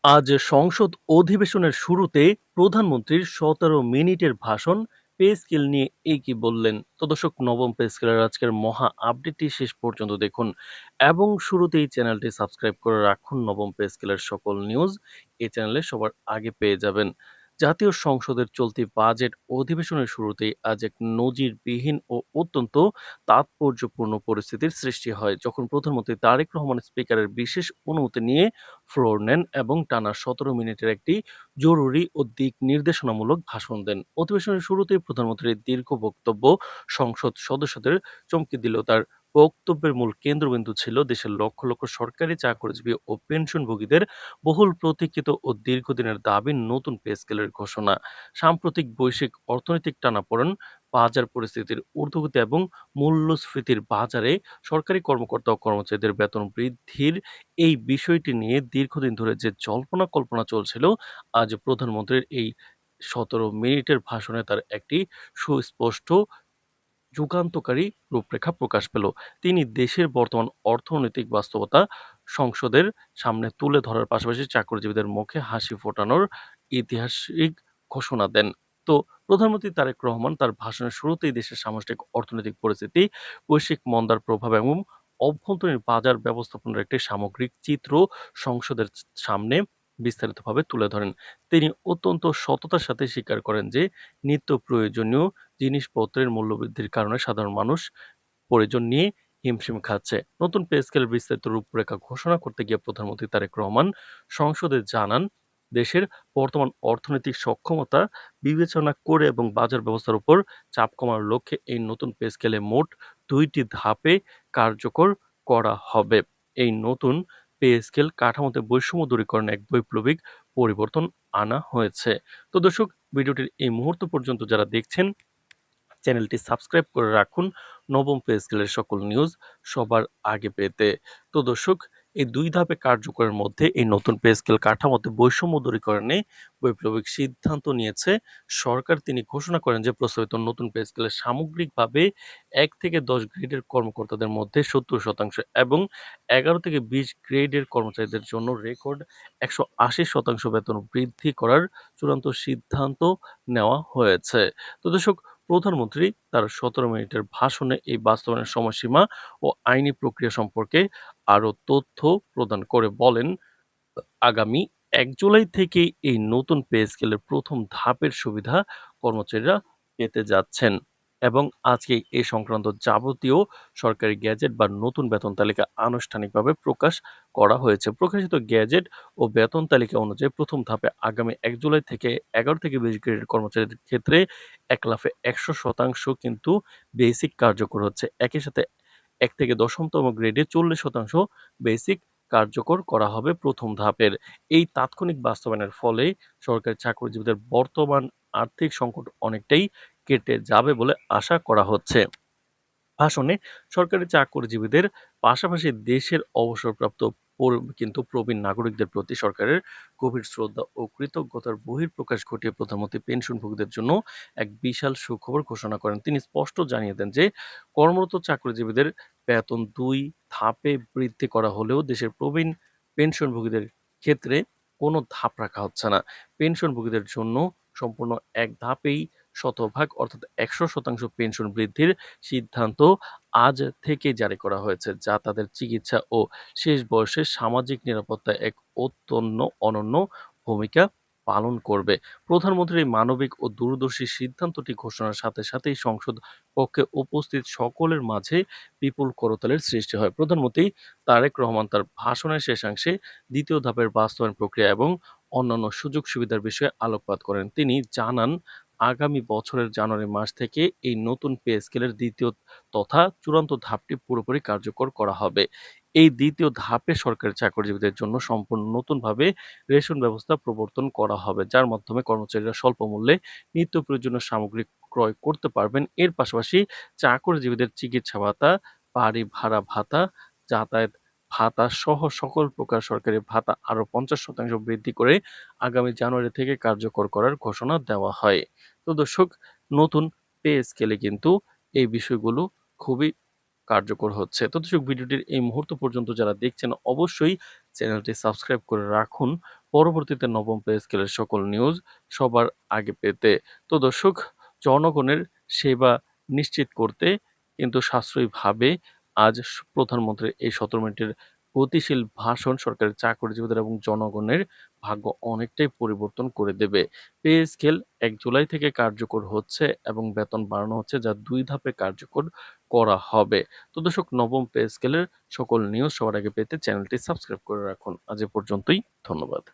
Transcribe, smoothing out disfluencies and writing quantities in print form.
আজ সংসদ অধিবেশনের শুরুতে প্রধানমন্ত্রীর ১৭ মিনিটের ভাষণ পে স্কেল নিয়ে কি বললেন। তো দর্শক, নবম পে স্কেলের আজকের মহা আপডেটটি শেষ পর্যন্ত দেখুন এবং শুরুতেই চ্যানেলটি সাবস্ক্রাইব করে রাখুন। নবম পে স্কেলের সকল নিউজ এই চ্যানেলে সবার আগে পেয়ে যাবেন। জাতীয় সংসদের চলতি বাজেট অধিবেশনের শুরুতেই আজ এক নজিরবিহীন ও অত্যন্ত তাৎপর্যপূর্ণ পরিস্থিতির সৃষ্টি হয়, যখন প্রধানমন্ত্রী তারেক রহমান স্পিকারের বিশেষ অনুমতি নিয়ে ফ্লোর নেন এবং টানা ১৭ মিনিটের একটি জরুরি ও দিক নির্দেশনামূলক ভাষণ দেন। অধিবেশনের শুরুতেই প্রধানমন্ত্রীর দীর্ঘ বক্তব্য সংসদ সদস্যদের চমকে দিল। তার বক্তব্যের মূল কেন্দ্রবিন্দু ছিল দেশের লক্ষ লক্ষ সরকারি চাকরিজীবী ও পেনশনভোগীদের বহুল প্রতীক্ষিত ও দীর্ঘদিনের দাবি নতুন পে স্কেলের ঘোষণা। সাম্প্রতিক বৈশ্বিক অর্থনৈতিক টানাপোড়েন, বাজার পরিস্থিতির ঊর্ধ্বগতি এবং মূল্যস্ফীতির বাজারে সরকারি কর্মকর্তা ও কর্মচারীদের বেতন বৃদ্ধির এই বিষয়টি নিয়ে দীর্ঘদিন ধরে যে জল্পনা কল্পনা চলছিল, আজ প্রধানমন্ত্রীর এই ১৭ মিনিটের ভাষণে তার একটি সুস্পষ্ট যুগান্তকারী রূপরেখা প্রকাশ পেল। তিনি দেশের বর্তমান অর্থনৈতিক বাস্তবতা সংসদের সামনে তুলে ধরার পাশাপাশি চাকরিজীবীদের মুখে হাসি ফোটানোর ঐতিহাসিক ঘোষণা দেন। তো প্রধানমন্ত্রী তারেক রহমান তার ভাষণের শুরুতেই দেশের সামষ্টিক অর্থনৈতিক পরিস্থিতি, বৈশ্বিক মন্দার প্রভাব এবং অভ্যন্তরীণ বাজার ব্যবস্থাপনার একটি সামগ্রিক চিত্র সংসদের সামনে বিস্তারিতভাবে তুলে ধরেন। তিনি অত্যন্ত সততার সাথে স্বীকার করেন যে নিত্য প্রয়োজনীয় জিনিসপত্রের মূল্যবৃদ্ধির কারণে সাধারণ মানুষ প্রয়োজন নিয়ে হিমশিম খাচ্ছে। নতুন পে স্কেল বিস্তারিত রূপরেখা ঘোষণা করতে গিয়ে প্রধানমন্ত্রী তারেক রহমান সংসদে জানান, দেশের বর্তমান অর্থনৈতিক সক্ষমতা বিবেচনা করে এবং বাজার ব্যবস্থার উপর চাপ কমানোর লক্ষ্যে এই নতুন পে স্কেলে মোট ২টি ধাপে কার্যকর করা হবে। এই নতুন পে স্কেল কাঠামোতে বৈষম্য দূরীকরণে এক বৈপ্লবিক পরিবর্তন আনা হয়েছে। তো দর্শক, ভিডিওটির এই মুহূর্ত পর্যন্ত যারা দেখছেন, চ্যানেলটি সাবস্ক্রাইব করে রাখুন নবম পে স্কেলের সকল নিউজ সবার আগে পেতে। তো দর্শক, এই ২ ধাপে কার্যকরের মধ্যে এই নতুন পে স্কেল কাঠামোতে বৈষম্য দূরীকরণে বৈপ্লবিক সিদ্ধান্ত নিয়েছে সরকার। তিনি ঘোষণা করেন যে প্রস্তাবিত নতুন পে স্কেলে সামগ্রিকভাবে ১ থেকে ১০ গ্রেডের কর্মকর্তাদের মধ্যে ৭০% এবং ১১ থেকে ২০ গ্রেডের কর্মচারীদের জন্য রেকর্ড ১৮০% বেতন বৃদ্ধি করার চূড়ান্ত সিদ্ধান্ত নেওয়া হয়েছে। তো দর্শক, প্রধানমন্ত্রী তার ১৭ মিনিটের ভাষণে এই বাস্তবায়নের সময়সীমা ও আইনি প্রক্রিয়া সম্পর্কে আরও তথ্য প্রদান করে বলেন, আগামী ১ জুলাই থেকেই এই নতুন পে স্কেলের প্রথম ধাপের সুবিধা কর্মচারীরা পেতে যাচ্ছেন এবং আজকেই এ সংক্রান্ত যাবতীয় সরকারি গ্যাজেট বা নতুন বেতন তালিকা আনুষ্ঠানিকভাবে প্রকাশ করা হয়েছে। প্রকাশিত গ্যাজেট ও বেতন তালিকা অনুযায়ী প্রথম ধাপে আগামী ১ জুলাই থেকে ১১ থেকে ২০ গ্রেডের কর্মচারীদের ক্ষেত্রে এক লাফে ১০০% কিন্তু বেসিক কার্যকর হচ্ছে। একই সাথে ১ থেকে ১০তম গ্রেডে ৪০% বেসিক কার্যকর করা হবে প্রথম ধাপের। এই তাৎক্ষণিক বাস্তবায়নের ফলে সরকারি চাকরিজীবীদের বর্তমান আর্থিক সংকট অনেকটাই কেটে যাবে বলে আশা করা হচ্ছে। ভাষণে সরকারি চাকরিজীবীদের পাশাপাশি দেশের অবসরপ্রাপ্ত কিন্তু প্রবীণ নাগরিকদের প্রতি সরকারের গভীর শ্রদ্ধা ও কৃতজ্ঞতার বহিঃপ্রকাশ ঘটিয়ে প্রধানমন্ত্রী পেনশনভোগীদের জন্য এক বিশাল সুখবর ঘোষণা করেন। তিনি স্পষ্ট জানিয়ে দেন যে কর্মরত চাকরিজীবীদের বেতন ২ ধাপে বৃদ্ধি করা হলেও দেশের প্রবীণ পেনশনভোগীদের ক্ষেত্রে কোনো ধাপ রাখা হচ্ছে না। পেনশনভোগীদের জন্য সম্পূর্ণ এক ধাপেই শতভাগ অর্থাৎ ১০০% পেনশন বৃদ্ধির সিদ্ধান্ত আজ থেকে জারি করা হয়েছে, যা তাদের চিকিৎসা ও শেষ বয়সে সামাজিক নিরাপত্তায় এক অনন্য ভূমিকা পালন করবে। প্রধানমন্ত্রীর এই মানবিক ও দূরদর্শী সিদ্ধান্তটি ঘোষণার সাথে সাথেই সংসদ কক্ষে উপস্থিত সকলের মাঝে বিপুল করতালের সৃষ্টি হয়। প্রধানমন্ত্রী তারেক রহমান তার ভাষণের শেষাংশে দ্বিতীয় ধাপের বাস্তবায়ন প্রক্রিয়া এবং অন্যান্য সুযোগ সুবিধার বিষয়ে আলোকপাত করেন। তিনি জানান, আগামী বছরের জানুয়ারি মাস থেকে এই নতুন পে স্কেলের দ্বিতীয় তথা চূড়ান্ত ধাপটি পুরোপুরি কার্যকর করা হবে। এই দ্বিতীয় ধাপে সরকারি চাকরিজীবীদের জন্য সম্পূর্ণ নতুনভাবে রেশন ব্যবস্থা প্রবর্তন করা হবে, যার মাধ্যমে কর্মচারীরা স্বল্প মূল্যে নিত্য প্রয়োজনীয় সামগ্রী ক্রয় করতে পারবেন। এর পাশাপাশি চাকরিজীবীদের চিকিৎসা ভাতা, বাড়ি ভাড়া ভাতা, যাতায়াত ভাতা সহ সকল প্রকার সরকারি ভাতা আরও ৫০% বৃদ্ধি করে আগামী জানুয়ারি থেকে কার্যকর করার ঘোষণা দেওয়া হয়। তো দর্শক, নতুন পে স্কেলে কিন্তু এই বিষয়গুলো খুবই কার্যকর হচ্ছে। তো দর্শক, ভিডিওটির এই মুহূর্ত পর্যন্ত যারা দেখছেন, অবশ্যই চ্যানেলটি সাবস্ক্রাইব করে রাখুন পরবর্তীতে নবম পে স্কেলের সকল নিউজ সবার আগে পেতে। তো দর্শক, জনগণের সেবা নিশ্চিত করতে কিন্তু সাশ্রয়ীভাবে আজ প্রধানমন্ত্রীর এই ১৭ মিনিটের গতিশীল ভাষণ সরকারি চাকরিজীবীদের এবং জনগণের ভাগ্য অনেকটাই পরিবর্তন করে দেবে। পে স্কেল ১ জুলাই থেকে কার্যকর হচ্ছে এবং বেতন বাড়ানো হচ্ছে, যা ২ ধাপে কার্যকর করা হবে। তো দর্শক, নবম পে স্কেলের সকল নিউজ সবার আগে পেতে চ্যানেলটি সাবস্ক্রাইব করে রাখুন। আজ এ পর্যন্তই। ধন্যবাদ।